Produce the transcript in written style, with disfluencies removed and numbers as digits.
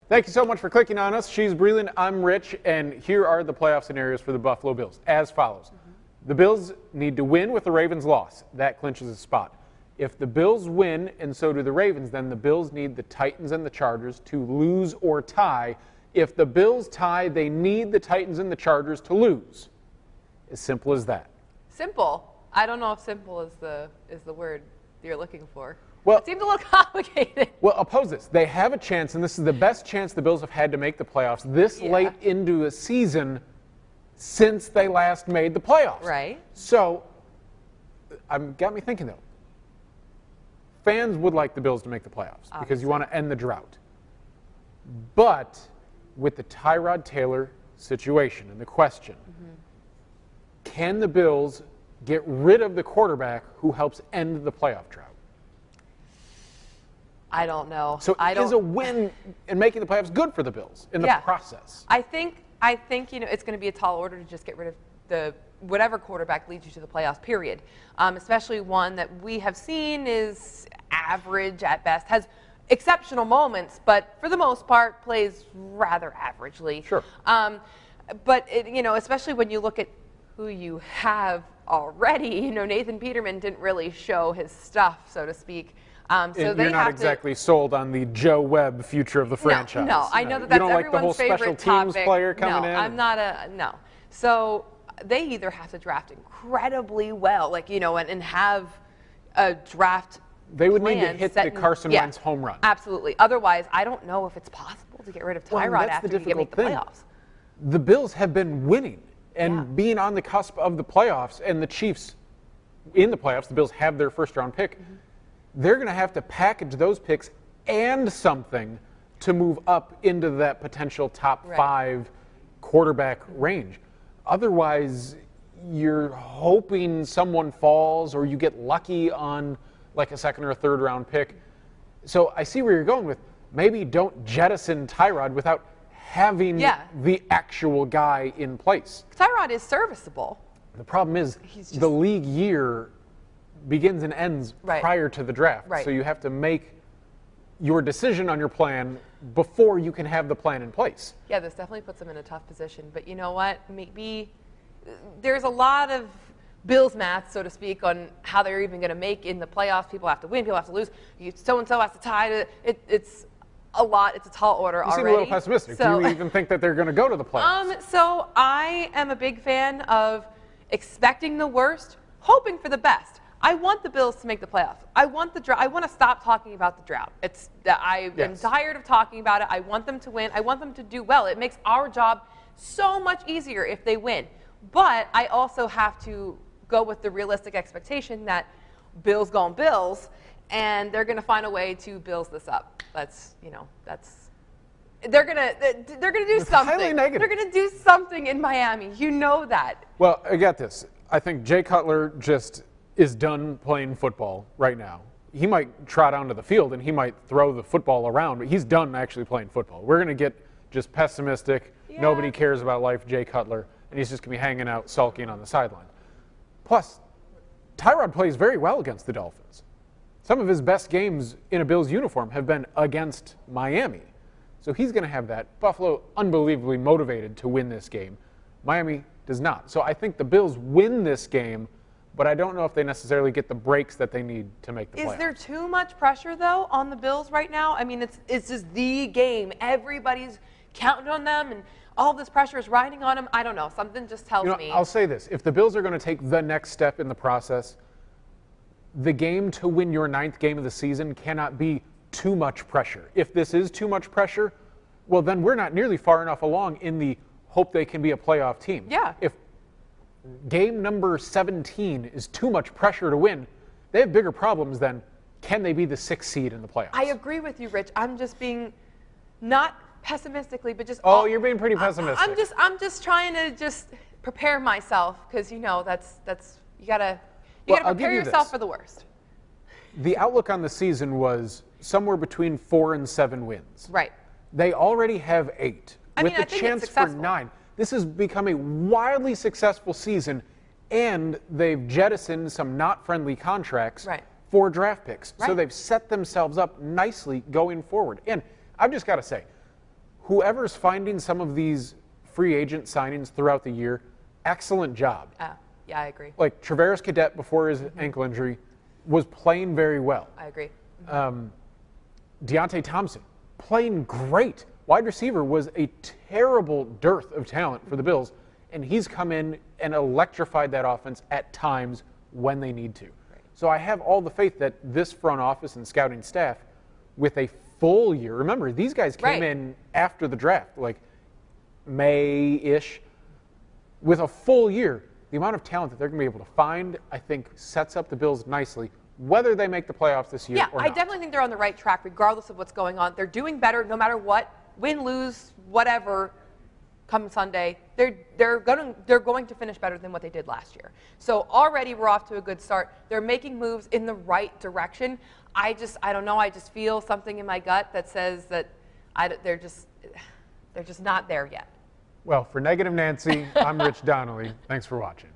Thank you so much for clicking on us. She's Breland, I'm Rich, and here are the playoff scenarios for the Buffalo Bills as follows. The Bills need to win with the Ravens' loss. That clinches a spot. If the Bills win and so do the Ravens, then the Bills need the Titans and the Chargers to lose or tie. If the Bills tie, they need the Titans and the Chargers to lose. As simple as that. Simple. I don't know if simple is the word you're looking for. Well, it seems a little complicated. Well, oppose this. They have a chance, and this is the best chance the Bills have had to make the playoffs this late into a season since they last made the playoffs. Right. So, got me thinking, though. Fans would like the Bills to make the playoffs because you want to end the drought. But with the Tyrod Taylor situation and the question, can the Bills get rid of the quarterback who helps end the playoff drought? I don't know. So is a win in making the playoffs good for the Bills in the process? I think it's going to be a tall order to just get rid of the whatever quarterback leads you to the playoffs, period. Especially one that we have seen is average at best, has exceptional moments, but for the most part plays rather averagely. Sure. But especially when you look at who you have already, Nathan Peterman didn't really show his stuff, so to speak. So you're not exactly sold on the Joe Webb future of the franchise. No, I know that's everyone's favorite topic. You don't like the whole special teams player coming in? No, I'm not no. So they either have to draft incredibly well, and have a draft. They would need to hit the Carson Wentz home run. Absolutely. Otherwise, I don't know if it's possible to get rid of Tyrod after you make the playoffs. The Bills have been winning and being on the cusp of the playoffs, and the Chiefs in the playoffs. The Bills have their first-round pick. They're going to have to package those picks and something to move up into that potential top 5 quarterback range. Otherwise, you're hoping someone falls or you get lucky on like a second or a third round pick. So I see where you're going with maybe don't jettison Tyrod without having the actual guy in place. Tyrod is serviceable. The problem is the league year begins and ends prior to the draft. So you have to make your decision on your plan before you can have the plan in place. Yeah, this definitely puts them in a tough position. But you know what? Maybe there's a lot of Bills math, so to speak, on how they're even going to make in the playoffs. People have to win, people have to lose. So-and-so has to tie. It's a lot. It's a tall order already. You seem a little pessimistic. Do you even think that they're going to go to the playoffs? So I am a big fan of expecting the worst, hoping for the best. I want the Bills to make the playoffs. I want the drought. I want to stop talking about the drought. I am tired of talking about it. I want them to win. I want them to do well. It makes our job so much easier if they win. But I also have to go with the realistic expectation that Bills going Bills, and they're going to find a way to Bills this up. They're gonna do something. Highly negative. They're gonna do something in Miami. You know that. Well, I got this. I think Jay Cutler just is done playing football right now. He might trot onto the field and he might throw the football around, but he's done actually playing football. We're going to get just pessimistic, nobody cares about life, Jay Cutler, and he's just going to be hanging out, sulking on the sideline. Plus, Tyrod plays very well against the Dolphins. Some of his best games in a Bills uniform have been against Miami. So he's going to have that. Buffalo, unbelievably motivated to win this game. Miami does not. So I think the Bills win this game, but I don't know if they necessarily get the breaks that they need to make the playoffs. Is there too much pressure, though, on the Bills right now? I mean, it's just the game. Everybody's counting on them, and all this pressure is riding on them. I don't know. Something just tells me. I'll say this. If the Bills are going to take the next step in the process, the game to win your 9th game of the season cannot be too much pressure. If this is too much pressure, well, then we're not nearly far enough along in the hope they can be a playoff team. Yeah. If game number 17 is too much pressure to win, they have bigger problems than can they be the 6th seed in the playoffs. I agree with you, Rich. I'm just being not pessimistically, but just. Oh, you're being pretty pessimistic. I'm just trying to just prepare myself because that's you gotta prepare yourself for the worst. The outlook on the season was somewhere between 4 and 7 wins. Right. They already have 8 with the chance for 9. This has become a wildly successful season, and they've jettisoned some not friendly contracts for draft picks. So they've set themselves up nicely going forward. And I've just got to say, whoever's finding some of these free agent signings throughout the year, excellent job. Yeah, I agree. Like Travaris Cadet before his ankle injury was playing very well. I agree. Deontay Thompson playing great. Wide receiver was a terrible dearth of talent for the Bills, and he's come in and electrified that offense at times when they need to. Right. So I have all the faith that this front office and scouting staff, with a full year, remember, these guys came in after the draft, like May-ish, with a full year. The amount of talent that they're going to be able to find, I think, sets up the Bills nicely, whether they make the playoffs this year or not. I definitely think they're on the right track regardless of what's going on. They're doing better no matter what, win, lose, whatever, come Sunday. They're going to finish better than what they did last year. So already we're off to a good start. They're making moves in the right direction. I don't know. I just feel something in my gut that says that they're just not there yet. Well, for Negative Nancy, I'm Rich Donnelly. Thanks for watching.